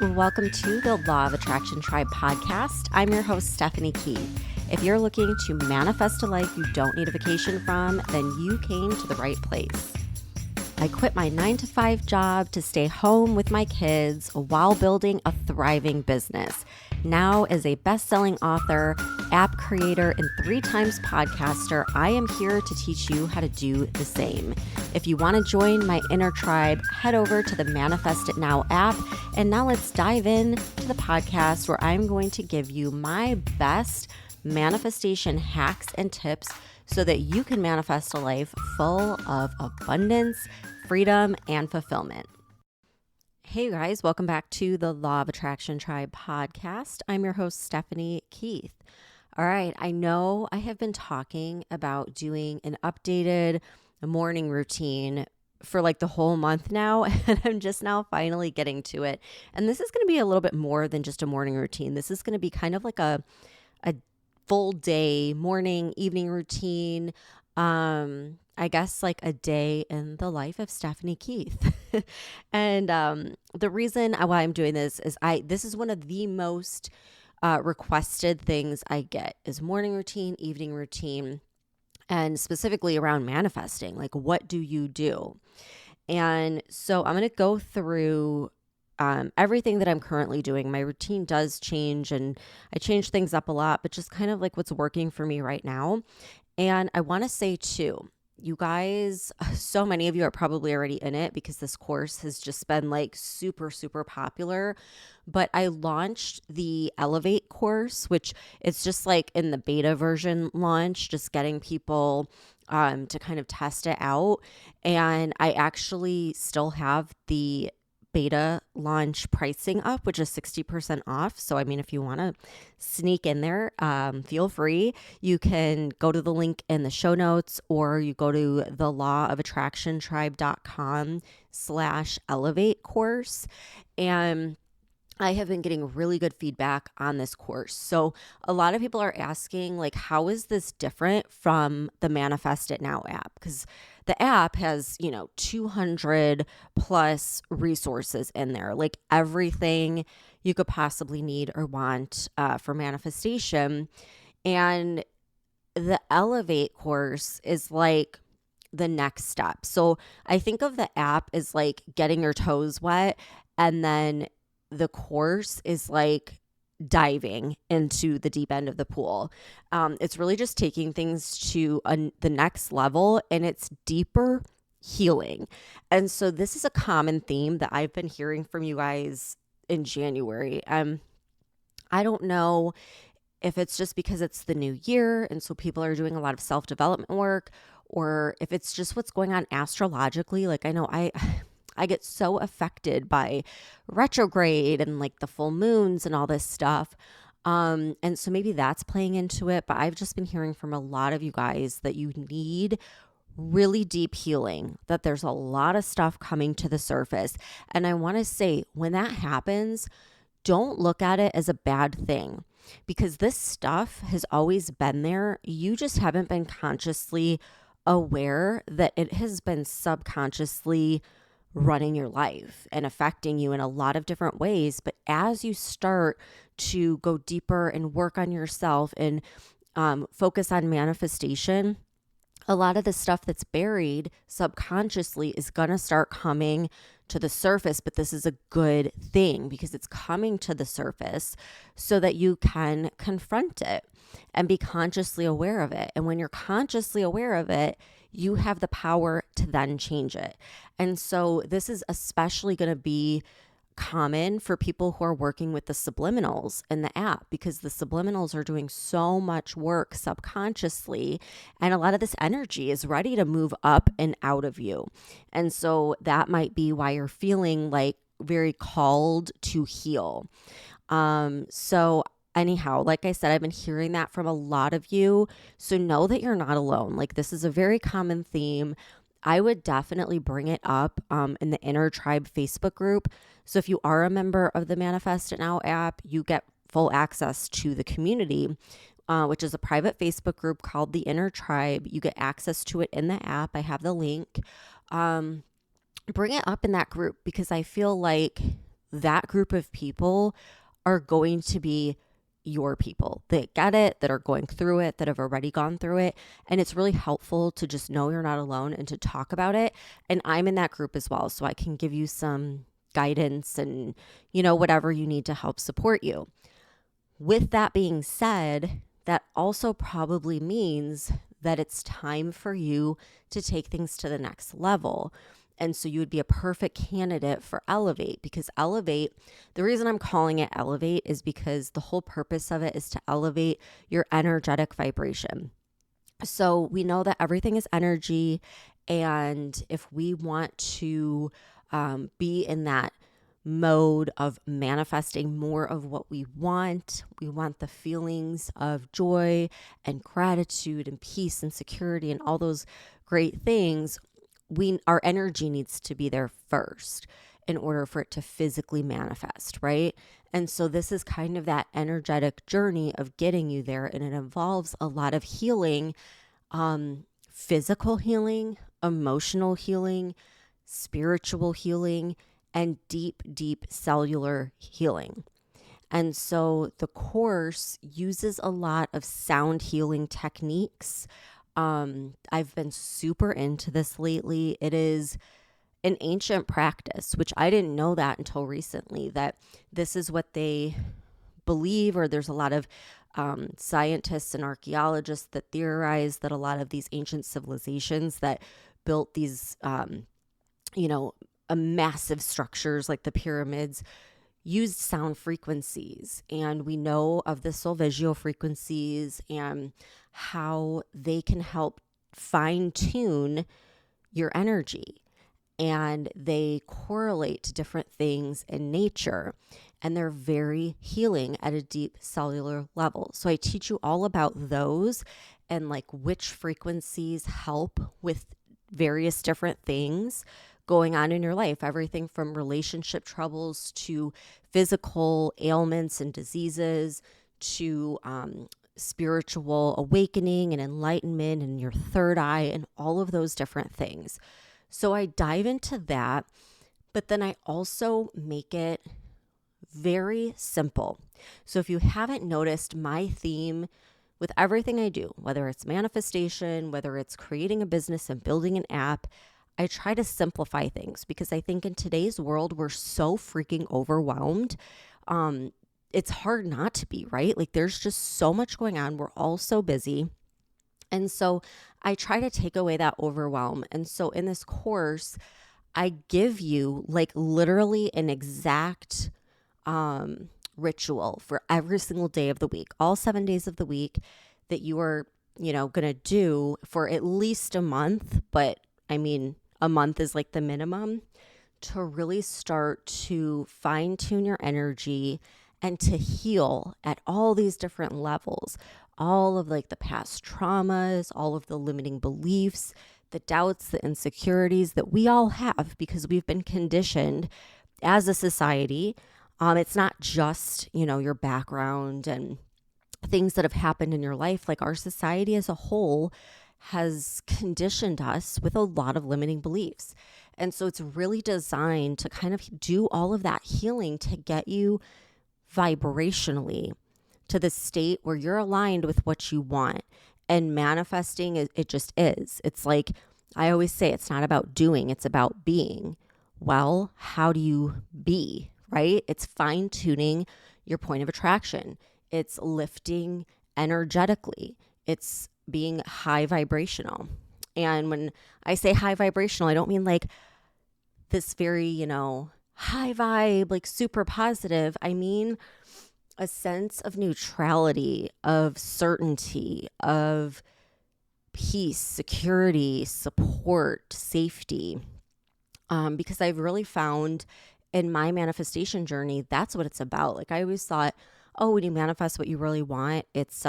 Welcome to the Law of Attraction Tribe podcast. I'm your host, Stephanie Keith. If you're looking to manifest a life you don't need a vacation from, then you came to the right place. I quit my 9-to-5 job to stay home with my kids while building a thriving business. Now, as a best-selling author, app creator, and 3 times podcaster, I am here to teach you how to do the same. If you want to join my inner tribe, head over to the Manifest It Now app. And now let's dive in to the podcast where I'm going to give you my best manifestation hacks and tips so that you can manifest a life full of abundance, freedom, and fulfillment. Hey guys, welcome back to the Law of Attraction Tribe podcast. I'm your host, Stephanie Keith. All right, I know I have been talking about doing an updated morning routine for like the whole month now, and I'm just now finally getting to it. And this is going to be a little bit more than just a morning routine. This is going to be kind of like a full day, morning, evening routine. I guess like a day in the life of Stephanie Keith. And the reason why I'm doing this is this is one of the most requested things I get is morning routine, evening routine, and specifically around manifesting. Like, what do you do? And so I'm going to go through everything that I'm currently doing. My routine does change and I change things up a lot, but just kind of like what's working for me right now. And I want to say too, you guys, so many of you are probably already in it because this course has just been like super, super popular. But I launched the Elevate course, which it's just like in the beta version launch, just getting people to kind of test it out. And I actually still have the beta launch pricing up, which is 60% off. So, I mean, if you want to sneak in there, feel free. You can go to the link in the show notes, or you go to the lawofattractiontribe.com/elevate course. And I have been getting really good feedback on this course. So a lot of people are asking, like, how is this different from the Manifest It Now app? Because the app has, 200 plus resources in there, like everything you could possibly need or want for manifestation. And the Elevate course is like the next step. So I think of the app as like getting your toes wet, and then the course is like diving into the deep end of the pool. It's really just taking things to the next level, and it's deeper healing. And so this is a common theme that I've been hearing from you guys in January. I don't know if it's just because it's the new year and so people are doing a lot of self-development work, or if it's just what's going on astrologically. Like, I know I get so affected by retrograde and like the full moons and all this stuff. And so maybe that's playing into it, but I've just been hearing from a lot of you guys that you need really deep healing, that there's a lot of stuff coming to the surface. And I want to say, when that happens, don't look at it as a bad thing, because this stuff has always been there. You just haven't been consciously aware that it has been subconsciously running your life and affecting you in a lot of different ways. But as you start to go deeper and work on yourself and focus on manifestation, a lot of the stuff that's buried subconsciously is going to start coming to the surface. But this is a good thing because it's coming to the surface so that you can confront it and be consciously aware of it. And when you're consciously aware of it, you have the power to then change it. And so this is especially going to be common for people who are working with the subliminals in the app, because the subliminals are doing so much work subconsciously, and a lot of this energy is ready to move up and out of you. And so that might be why you're feeling like very called to heal. So anyhow, like I said, I've been hearing that from a lot of you. So know that you're not alone. Like, this is a very common theme. I would definitely bring it up in the Inner Tribe Facebook group. So if you are a member of the Manifest It Now app, you get full access to the community, which is a private Facebook group called the Inner Tribe. You get access to it in the app. I have the link. Bring it up in that group, because I feel like that group of people are going to be your people that get it, that are going through it, that have already gone through it. And it's really helpful to just know you're not alone and to talk about it. And I'm in that group as well, so I can give you some guidance and, whatever you need to help support you. With that being said, that also probably means that it's time for you to take things to the next level. And so you would be a perfect candidate for Elevate, because Elevate, the reason I'm calling it Elevate is because the whole purpose of it is to elevate your energetic vibration. So we know that everything is energy. And if we want to be in that mode of manifesting more of what we want the feelings of joy and gratitude and peace and security and all those great things, our energy needs to be there first in order for it to physically manifest, right? And so this is kind of that energetic journey of getting you there, and it involves a lot of healing, physical healing, emotional healing, spiritual healing, and deep, deep cellular healing. And so the course uses a lot of sound healing techniques. I've been super into this lately. It is an ancient practice, which I didn't know that until recently, that this is what they believe, or there's a lot of scientists and archaeologists that theorize that a lot of these ancient civilizations that built these, massive structures like the pyramids used sound frequencies. And we know of the solfeggio frequencies and how they can help fine tune your energy. And they correlate to different things in nature. And they're very healing at a deep cellular level. So I teach you all about those and like which frequencies help with various different things going on in your life, everything from relationship troubles to physical ailments and diseases to spiritual awakening and enlightenment and your third eye and all of those different things. So I dive into that, but then I also make it very simple. So if you haven't noticed, my theme with everything I do, whether it's manifestation, whether it's creating a business and building an app, I try to simplify things, because I think in today's world, we're so freaking overwhelmed. It's hard not to be, right? Like there's just so much going on. We're all so busy. And so I try to take away that overwhelm. And so in this course, I give you like literally an exact ritual for every single day of the week, all 7 days of the week, that you are, going to do for at least a month. But I mean, a month is like the minimum to really start to fine tune your energy and to heal at all these different levels, all of like the past traumas, all of the limiting beliefs, the doubts, the insecurities that we all have because we've been conditioned as a society. It's not just, your background and things that have happened in your life. Like our society as a whole has conditioned us with a lot of limiting beliefs. And so it's really designed to kind of do all of that healing to get you vibrationally to the state where you're aligned with what you want. And manifesting, it just is. It's like, I always say, it's not about doing, it's about being. Well, how do you be, right? It's fine tuning your point of attraction. It's lifting energetically. It's being high vibrational. And when I say high vibrational, I don't mean like this very, high vibe, like super positive. I mean a sense of neutrality, of certainty, of peace, security, support, safety. Because I've really found in my manifestation journey, that's what it's about. Like I always thought, oh, when you manifest what you really want, it's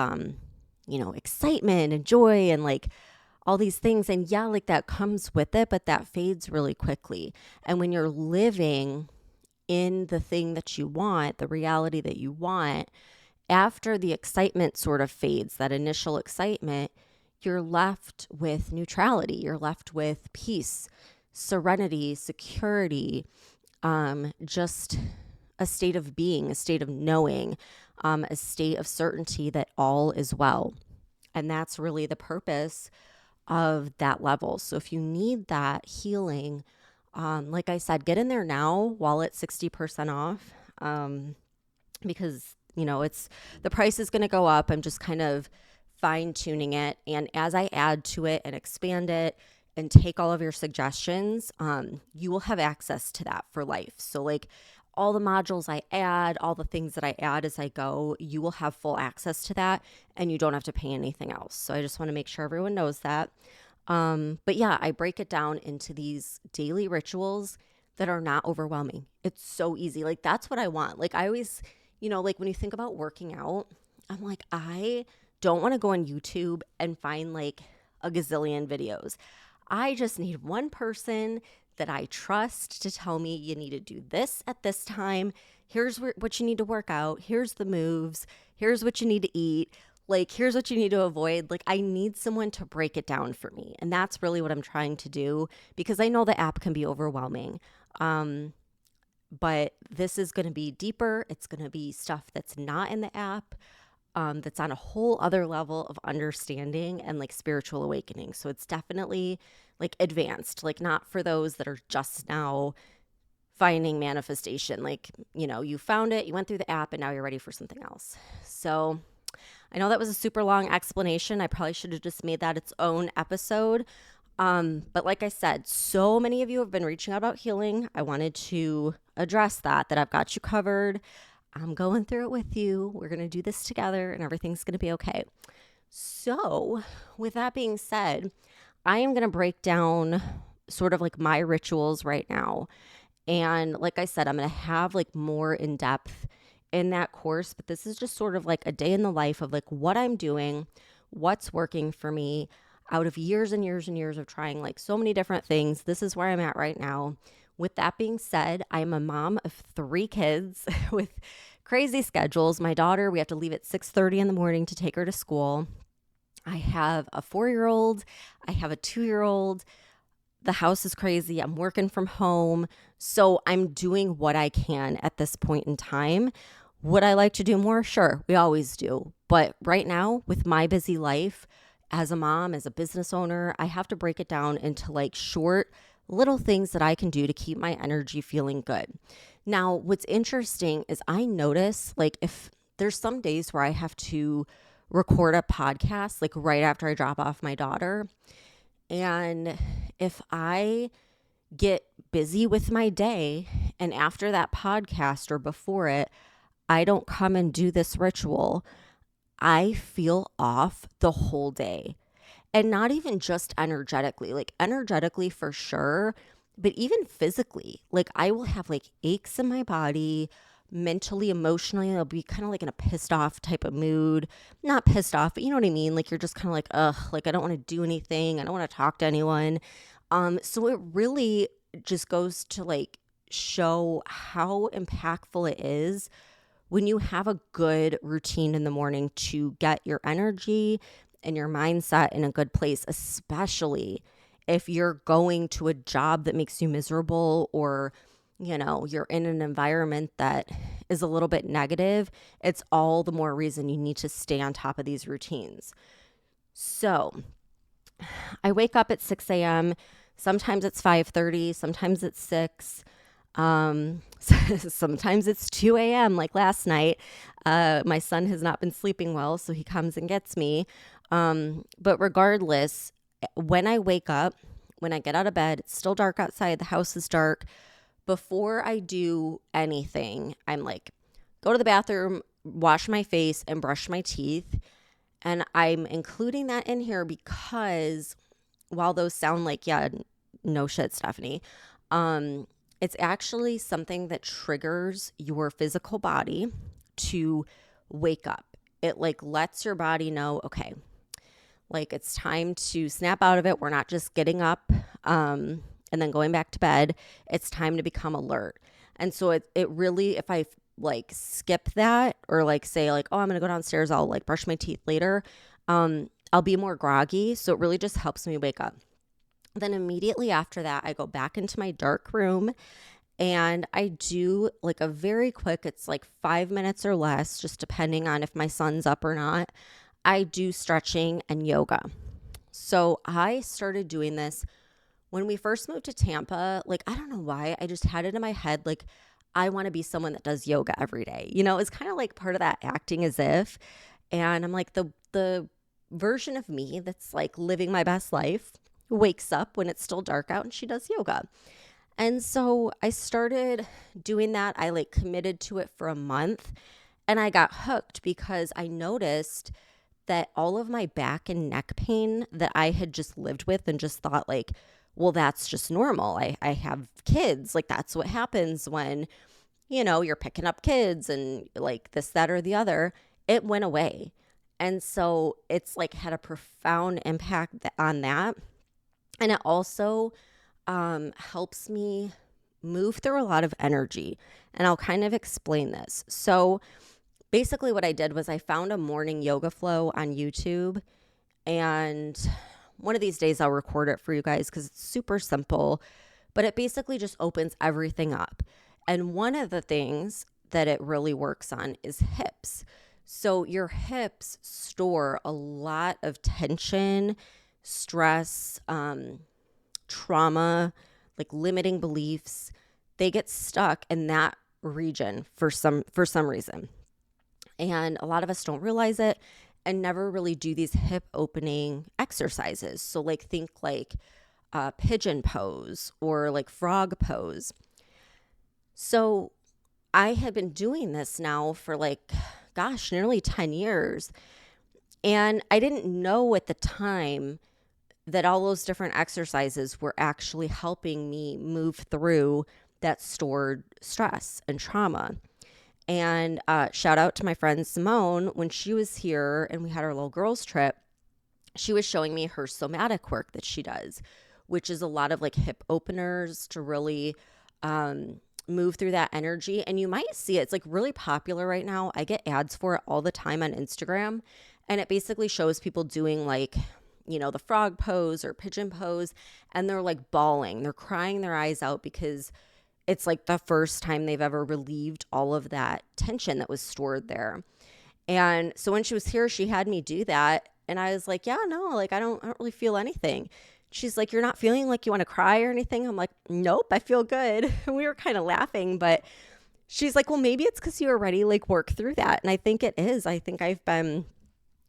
excitement and joy and like all these things. And yeah, like that comes with it, but that fades really quickly. And when you're living in the thing that you want, the reality that you want, after the excitement sort of fades, that initial excitement, you're left with neutrality. You're left with peace, serenity, security, just a state of being, a state of knowing, a state of certainty that all is well. And that's really the purpose of that level. So if you need that healing, like I said, get in there now while it's 60% off, because it's the price is going to go up. I'm just kind of fine tuning it. And as I add to it and expand it and take all of your suggestions, you will have access to that for life. So like all the modules I add, all the things that I add as I go, you will have full access to that and you don't have to pay anything else. So I just want to make sure everyone knows that. But yeah, I break it down into these daily rituals that are not overwhelming. It's so easy. Like that's what I want. Like I always, like when you think about working out, I'm like, I don't want to go on YouTube and find like a gazillion videos. I just need one person that I trust to tell me you need to do this at this time. Here's what you need to work out. Here's the moves. Here's what you need to eat. Like, here's what you need to avoid. Like, I need someone to break it down for me. And that's really what I'm trying to do because I know the app can be overwhelming. But this is going to be deeper. It's going to be stuff that's not in the app, that's on a whole other level of understanding and like spiritual awakening. So it's definitely like advanced, like not for those that are just now finding manifestation. Like, you found it, you went through the app, and now you're ready for something else. So I know that was a super long explanation. I probably should have just made that its own episode. But like I said, so many of you have been reaching out about healing. I wanted to address that I've got you covered. I'm going through it with you. We're going to do this together and everything's going to be okay. So with that being said, I am going to break down sort of like my rituals right now. And like I said, I'm going to have like more in depth in that course, but this is just sort of like a day in the life of like what I'm doing, what's working for me out of years and years and years of trying like so many different things. This is where I'm at right now. With that being said, I'm a mom of 3 kids with crazy schedules. My daughter, we have to leave at 6:30 in the morning to take her to school. I have a 4-year-old. I have a 2-year-old. The house is crazy. I'm working from home. So I'm doing what I can at this point in time. Would I like to do more? Sure, we always do. But right now, with my busy life, as a mom, as a business owner, I have to break it down into like short little things that I can do to keep my energy feeling good. Now, what's interesting is I notice like if there's some days where I have to record a podcast like right after I drop off my daughter. And if I get busy with my day and after that podcast or before it, I don't come and do this ritual, I feel off the whole day. And not even just energetically, like energetically for sure, but even physically. Like I will have like aches in my body, mentally, emotionally. I'll be kind of like in a pissed off type of mood. Not pissed off, but you know what I mean? Like you're just kind of like, ugh, like I don't want to do anything. I don't want to talk to anyone. So it really just goes to like show how impactful it is when you have a good routine in the morning to get your energy and your mindset in a good place, especially if you're going to a job that makes you miserable or, you're in an environment that is a little bit negative. It's all the more reason you need to stay on top of these routines. So I wake up at 6 a.m. Sometimes it's 5:30, sometimes it's 6. Sometimes it's 2 a.m. like last night. My son has not been sleeping well, so he comes and gets me. But regardless, when I wake up, when I get out of bed, it's still dark outside, the house is dark. Before I do anything, I'm like, go to the bathroom, wash my face, and brush my teeth. And I'm including that in here because while those sound like, yeah, no shit, Stephanie, it's actually something that triggers your physical body to wake up. It like lets your body know, okay, like it's time to snap out of it. We're not just getting up and then going back to bed. It's time to become alert. And so it really, if I like skip that or like say like, oh, I'm going to go downstairs, I'll like brush my teeth later. I'll be more groggy. So it really just helps me wake up. Then immediately after that, I go back into my dark room And I do like a very quick, it's like 5 minutes or less, just depending on if my son's up or not. I do stretching and yoga. So I started doing this when we first moved to Tampa. Like, I don't know why, I just had it in my head, like, I want to be someone that does yoga every day. It's kind of like part of that acting as if. And I'm like, the version of me that's like living my best life wakes up when it's still dark out and she does yoga. And so I started doing that. I like committed to it for a month and I got hooked because I noticed that all of my back and neck pain that I had just lived with and just thought like, well, that's just normal. I have kids. Like, that's what happens when, you're picking up kids and like this, that, or the other. It went away. And so it's like had a profound impact on that. And it also helps me move through a lot of energy. And I'll kind of explain this. So basically, what I did was I found a morning yoga flow on YouTube. And one of these days I'll record it for you guys because it's super simple. But it basically just opens everything up. And one of the things that it really works on is hips. So your hips store a lot of tension, stress, trauma, like limiting beliefs. They get stuck in that region for some reason. And a lot of us don't realize it and never really do these hip opening exercises. So like think like pigeon pose or like frog pose. So I have been doing this now for like, gosh, nearly 10 years. And I didn't know at the time that all those different exercises were actually helping me move through that stored stress and trauma. And shout out to my friend Simone. When she was here and we had our little girls trip, she was showing me her somatic work that she does, which is a lot of like hip openers to really move through that energy. And you might see it. It's like really popular right now. I get ads for it all the time on Instagram. And it basically shows people doing like, the frog pose or pigeon pose. And they're like bawling. They're crying their eyes out because it's like the first time they've ever relieved all of that tension that was stored there. And so when she was here, she had me do that. And I was like, yeah, no, like I don't really feel anything. She's like, you're not feeling like you want to cry or anything? I'm like, nope, I feel good. And we were kind of laughing, but she's like, well, maybe it's because you already like work through that. And I think it is. I think I've been,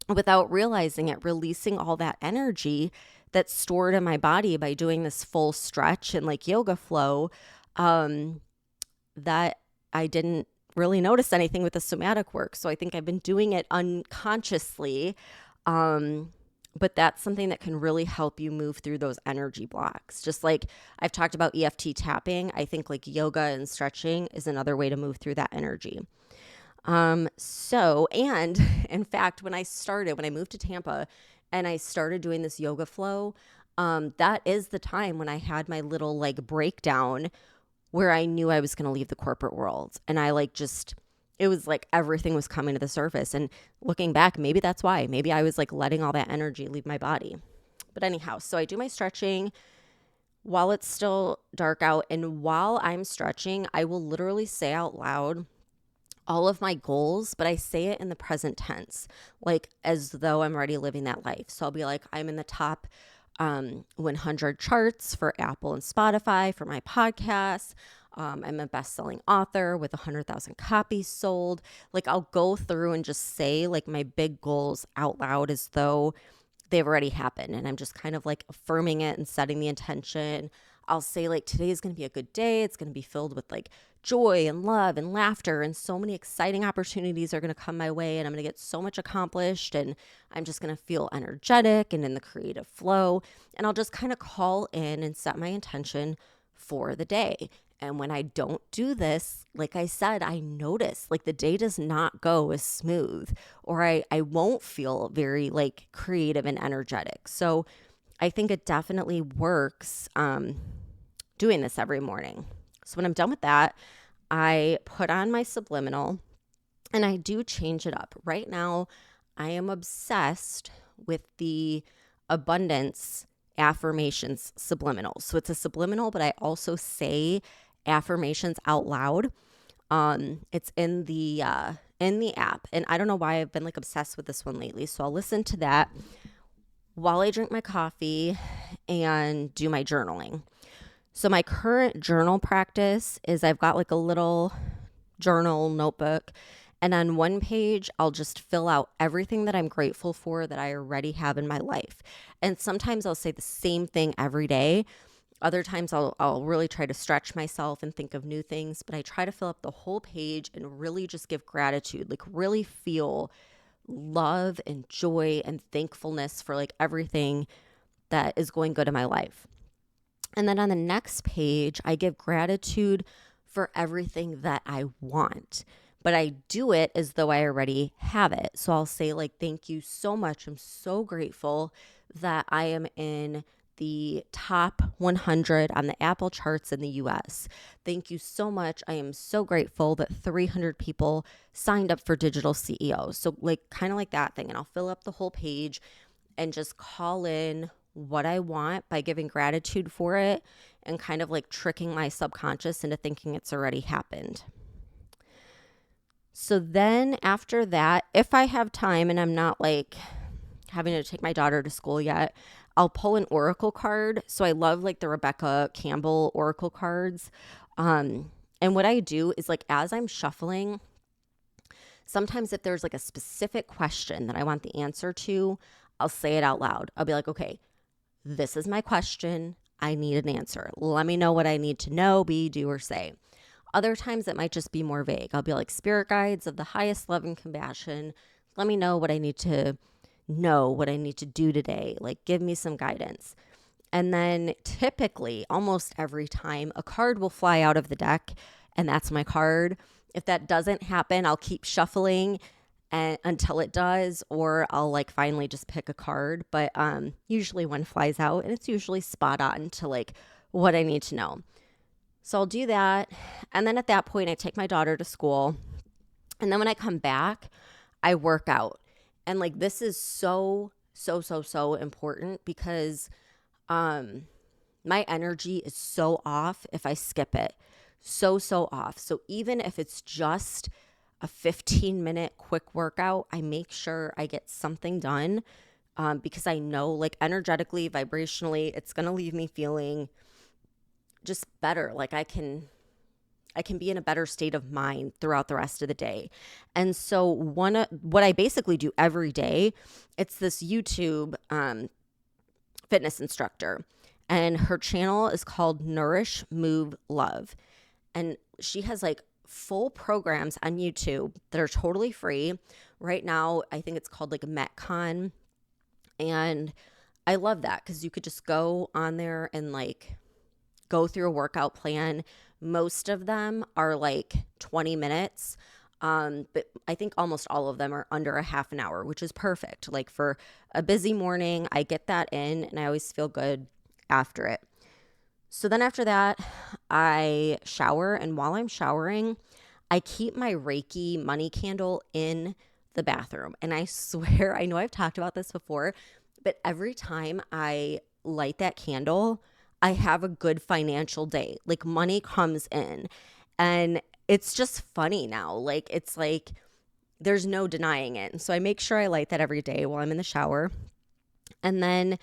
without realizing it, releasing all that energy that's stored in my body by doing this full stretch and like yoga flow, that I didn't really notice anything with the somatic work. So I think I've been doing it unconsciously. But that's something that can really help you move through those energy blocks. Just like I've talked about EFT tapping, I think like yoga and stretching is another way to move through that energy. And in fact, when I moved to Tampa and I started doing this yoga flow, that is the time when I had my little like breakdown where I knew I was going to leave the corporate world. And I like it was like everything was coming to the surface. And looking back, maybe that's why. Maybe I was like letting all that energy leave my body. But anyhow, so I do my stretching while it's still dark out. And while I'm stretching, I will literally say out loud all of my goals, but I say it in the present tense, like as though I'm already living that life. So I'll be like, I'm in the top 100 charts for Apple and Spotify for my podcast. I'm a best-selling author with 100,000 copies sold. Like I'll go through and just say like my big goals out loud as though they've already happened. And I'm just kind of like affirming it and setting the intention. I'll say like today is going to be a good day. It's going to be filled with like joy and love and laughter, and so many exciting opportunities are going to come my way, and I'm going to get so much accomplished, and I'm just going to feel energetic and in the creative flow. And I'll just kind of call in and set my intention for the day. And when I don't do this, like I said, I notice like the day does not go as smooth, or I won't feel very like creative and energetic. So I think it definitely works doing this every morning. So when I'm done with that, I put on my subliminal and I do change it up. Right now, I am obsessed with the abundance affirmations subliminal. So it's a subliminal, but I also say affirmations out loud. It's in the app, and I don't know why I've been like obsessed with this one lately. So I'll listen to that while I drink my coffee and do my journaling. So my current journal practice is I've got like a little journal notebook, and on one page, I'll just fill out everything that I'm grateful for that I already have in my life. And sometimes I'll say the same thing every day. Other times I'll really try to stretch myself and think of new things, but I try to fill up the whole page and really just give gratitude, like really feel love and joy and thankfulness for like everything that is going good in my life. And then on the next page, I give gratitude for everything that I want, but I do it as though I already have it. So I'll say like, thank you so much. I'm so grateful that I am in the top 100 on the Apple charts in the US. Thank you so much. I am so grateful that 300 people signed up for Digital CEO. So like kind of like that thing. And I'll fill up the whole page and just call in what I want by giving gratitude for it and kind of like tricking my subconscious into thinking it's already happened. So then after that, if I have time and I'm not like having to take my daughter to school yet, I'll pull an oracle card. So I love like the Rebecca Campbell oracle cards. And what I do is like as I'm shuffling, sometimes if there's like a specific question that I want the answer to, I'll say it out loud. I'll be like, okay, this is my question. I need an answer. Let me know what I need to know, be, do, or say. Other times it might just be more vague. I'll be like, spirit guides of the highest love and compassion. Let me know what I need to know, what I need to do today. Like, give me some guidance. And then typically, almost every time, a card will fly out of the deck, and that's my card. If that doesn't happen, I'll keep shuffling until it does, or I'll like finally just pick a card. But usually one flies out, and it's usually spot on to like what I need to know. So I'll do that. And then at that point, I take my daughter to school. And then when I come back, I work out. And like this is so important because my energy is so off if I skip it. So off. So even if it's just a 15-minute quick workout, I make sure I get something done because I know like energetically, vibrationally, it's going to leave me feeling just better. Like I can be in a better state of mind throughout the rest of the day. And so what I basically do every day, it's this YouTube fitness instructor, and her channel is called Nourish Move Love. And she has like full programs on YouTube that are totally free. Right now, I think it's called like Metcon. And I love that because you could just go on there and like go through a workout plan. Most of them are like 20 minutes. But I think almost all of them are under a half an hour, which is perfect. Like for a busy morning, I get that in and I always feel good after it. So then after that, I shower. And while I'm showering, I keep my Reiki money candle in the bathroom. And I swear, I know I've talked about this before, but every time I light that candle, I have a good financial day. Like money comes in. And it's just funny now. Like it's like there's no denying it. And so I make sure I light that every day while I'm in the shower. And then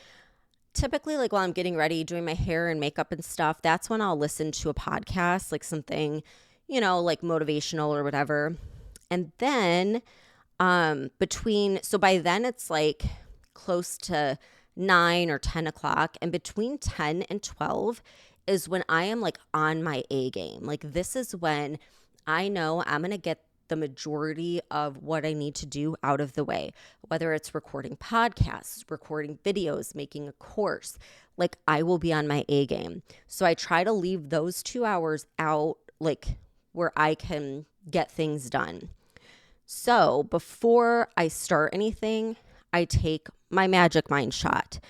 typically like while I'm getting ready, doing my hair and makeup and stuff, that's when I'll listen to a podcast, like something, like motivational or whatever. And then so by then it's like close to 9 or 10 o'clock. And between 10 and 12 is when I am like on my A game. Like this is when I know I'm going to get the majority of what I need to do out of the way, whether it's recording podcasts, recording videos, making a course, like I will be on my A game. So I try to leave those 2 hours out, like where I can get things done. So before I start anything, I take my Magic Mind shot.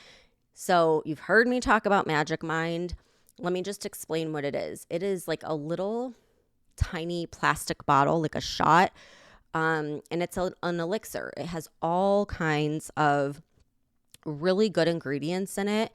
So you've heard me talk about Magic Mind. Let me just explain what it is. It is like a little tiny plastic bottle, like a shot, and it's an elixir. It has all kinds of really good ingredients in it,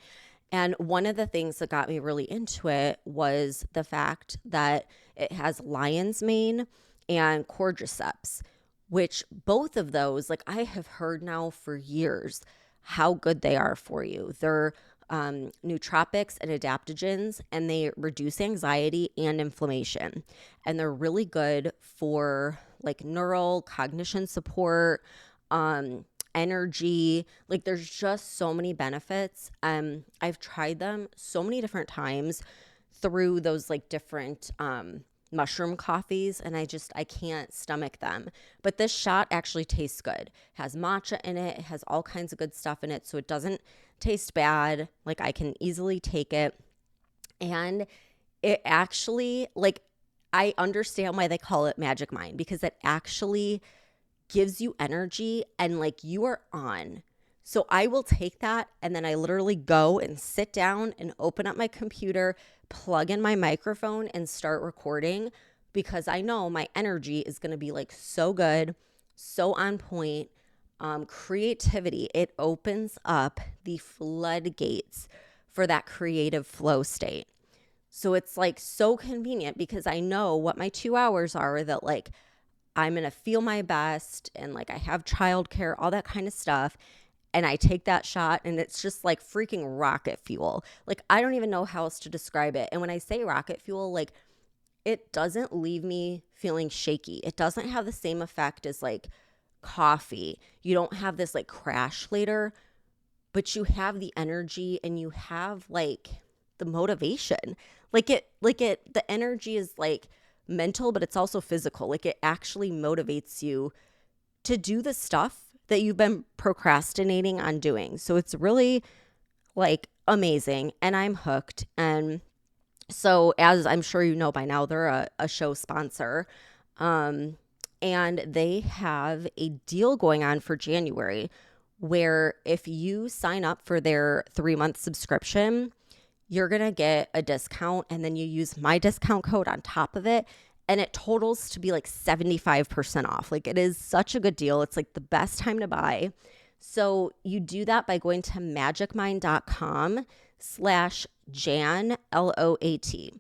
And one of the things that got me really into it was the fact that it has lion's mane and cordyceps, which both of those, like I have heard now for years how good they are for you. They're nootropics and adaptogens, and they reduce anxiety and inflammation. And they're really good for like neural cognition support, energy. Like there's just so many benefits. I've tried them so many different times through those like different mushroom coffees, and I can't stomach them. But this shot actually tastes good. It has matcha in it. It has all kinds of good stuff in it, so it doesn't taste bad. Like I can easily take it. And it actually, like, I understand why they call it Magic Mind, because it actually gives you energy and like you are on. So I will take that and then I literally go and sit down and open up my computer, plug in my microphone and start recording, because I know my energy is going to be like so good, so on point. Creativity, it opens up the floodgates for that creative flow state. So it's like so convenient because I know what my 2 hours are, that like I'm going to feel my best, and like I have childcare, all that kind of stuff. And I take that shot and it's just like freaking rocket fuel. Like I don't even know how else to describe it. And when I say rocket fuel, like it doesn't leave me feeling shaky. It doesn't have the same effect as like coffee. You don't have this like crash later, but you have the energy and you have like the motivation. The energy is like mental, but it's also physical. Like it actually motivates you to do the stuff that you've been procrastinating on doing. So it's really like amazing, and I'm hooked. And so, as I'm sure you know by now, they're a show sponsor. And they have a deal going on for January where if you sign up for their 3-month subscription, you're going to get a discount, and then you use my discount code on top of it, and it totals to be like 75% off. Like it is such a good deal. It's like the best time to buy. So you do that by going to magicmind.com/Jan, LOAT.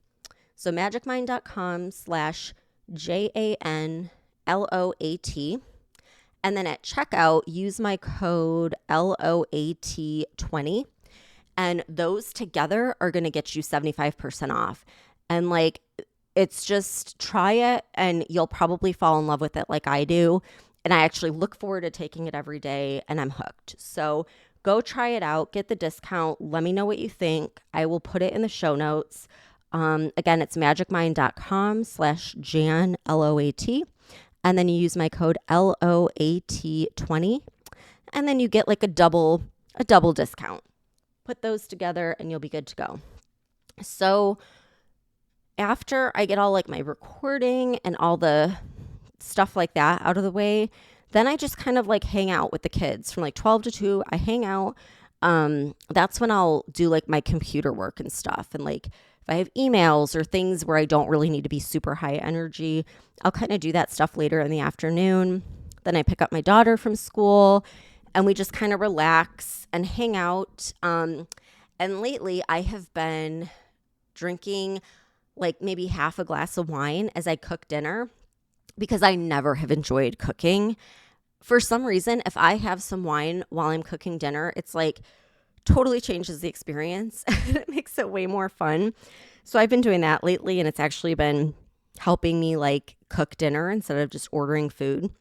So magicmind.com/JAN, LOAT. And then at checkout, use my code LOAT20. And those together are going to get you 75% off. And like, it's just try it and you'll probably fall in love with it like I do. And I actually look forward to taking it every day, and I'm hooked. So go try it out, get the discount. Let me know what you think. I will put it in the show notes. Again, it's magicmind.com/Jan, LOAT. And then you use my code LOAT20. And then you get like a double discount. Put those together and you'll be good to go. So after I get all like my recording and all the stuff like that out of the way, then I just kind of like hang out with the kids from like 12 to 2. I hang out. That's when I'll do like my computer work and stuff. And like if I have emails or things where I don't really need to be super high energy, I'll kind of do that stuff later in the afternoon. Then I pick up my daughter from school and we just kind of relax and hang out. And lately I have been drinking like maybe half a glass of wine as I cook dinner, because I never have enjoyed cooking. For some reason, if I have some wine while I'm cooking dinner, it's like totally changes the experience. It makes it way more fun. So I've been doing that lately, and it's actually been helping me like cook dinner instead of just ordering food.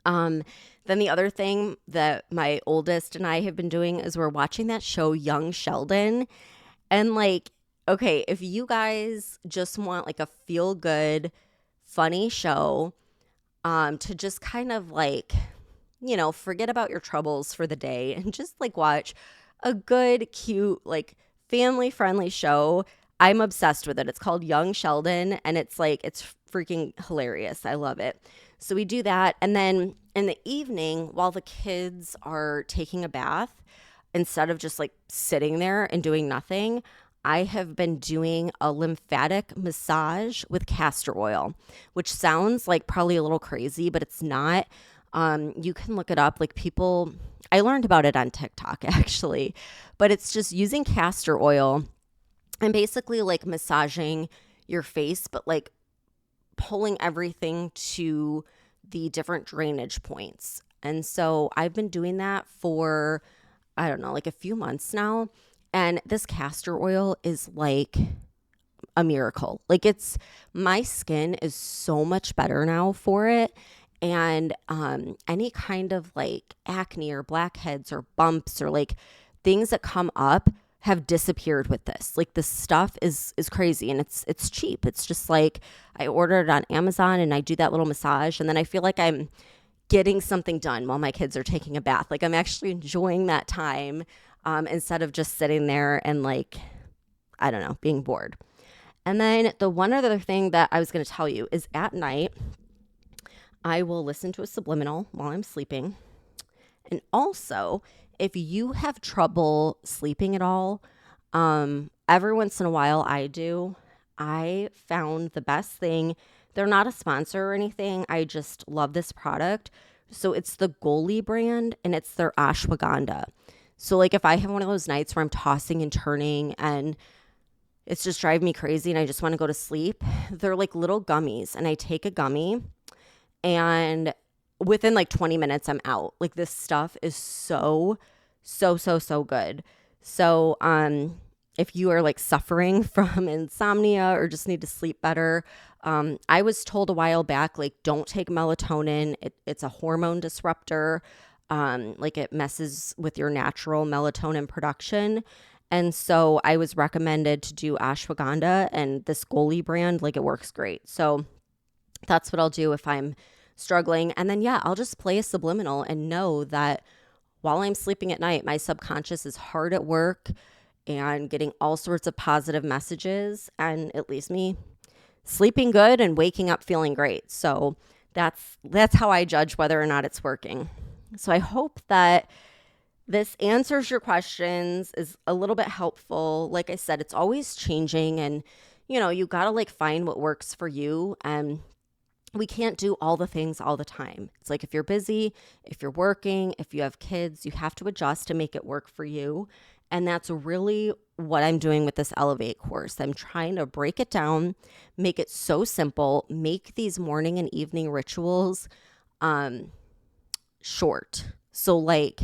Then the other thing that my oldest and I have been doing is we're watching that show Young Sheldon. And like, okay, if you guys just want like a feel good, funny show, to just kind of like, you know, forget about your troubles for the day and just like watch a good, cute, like family friendly show. I'm obsessed with it. It's called Young Sheldon, and it's like, it's freaking hilarious. I love it. So we do that. And then in the evening, while the kids are taking a bath, instead of just like sitting there and doing nothing, I have been doing a lymphatic massage with castor oil, which sounds like probably a little crazy, but it's not. You can look it up. Like people, I learned about it on TikTok actually, but it's just using castor oil and basically like massaging your face, but like pulling everything to the different drainage points. And so I've been doing that for, I don't know, like a few months now. And this castor oil is like a miracle. Like my skin is so much better now for it. And any kind of like acne or blackheads or bumps or like things that come up have disappeared with this. Like this stuff is crazy, and it's cheap. It's just like I ordered it on Amazon and I do that little massage, and then I feel like I'm getting something done while my kids are taking a bath. Like I'm actually enjoying that time instead of just sitting there and like, I don't know, being bored. And then the one other thing that I was going to tell you is at night, I will listen to a subliminal while I'm sleeping. And also, if you have trouble sleeping at all, every once in a while I do. I found the best thing. They're not a sponsor or anything. I just love this product. So it's the Goli brand, and it's their ashwagandha. So like if I have one of those nights where I'm tossing and turning and it's just driving me crazy and I just want to go to sleep, they're like little gummies, and I take a gummy and within like 20 minutes I'm out. Like this stuff is so good. So if you are like suffering from insomnia or just need to sleep better, I was told a while back, like don't take melatonin. It's a hormone disruptor. Like it messes with your natural melatonin production. And so I was recommended to do ashwagandha, and this Goli brand, like it works great. So that's what I'll do if I'm struggling. And then, yeah, I'll just play a subliminal and know that while I'm sleeping at night, my subconscious is hard at work and getting all sorts of positive messages, and it leaves me sleeping good and waking up feeling great. So that's how I judge whether or not it's working. So I hope that this answers your questions, is a little bit helpful. Like I said, it's always changing, and you got to like find what works for you. And we can't do all the things all the time. It's like if you're busy, if you're working, if you have kids, you have to adjust to make it work for you. And that's really what I'm doing with this Elevate course. I'm trying to break it down, make it so simple, make these morning and evening rituals short. So like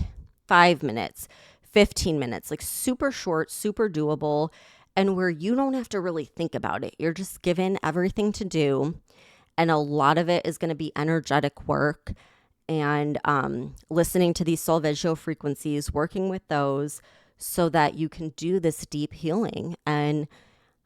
5 minutes, 15 minutes, like super short, super doable, and where you don't have to really think about it. You're just given everything to do. And a lot of it is going to be energetic work and listening to these solfeggio frequencies, working with those so that you can do this deep healing. And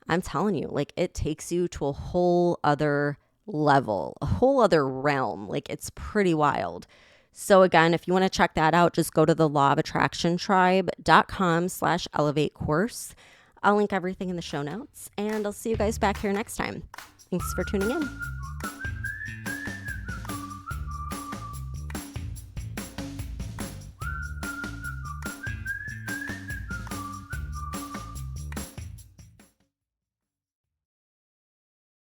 I'm telling you, like it takes you to a whole other level, a whole other realm. Like it's pretty wild. So again, if you want to check that out, just go to the lawofattractiontribe.com/elevate course. I'll link everything in the show notes, and I'll see you guys back here next time. Thanks for tuning in.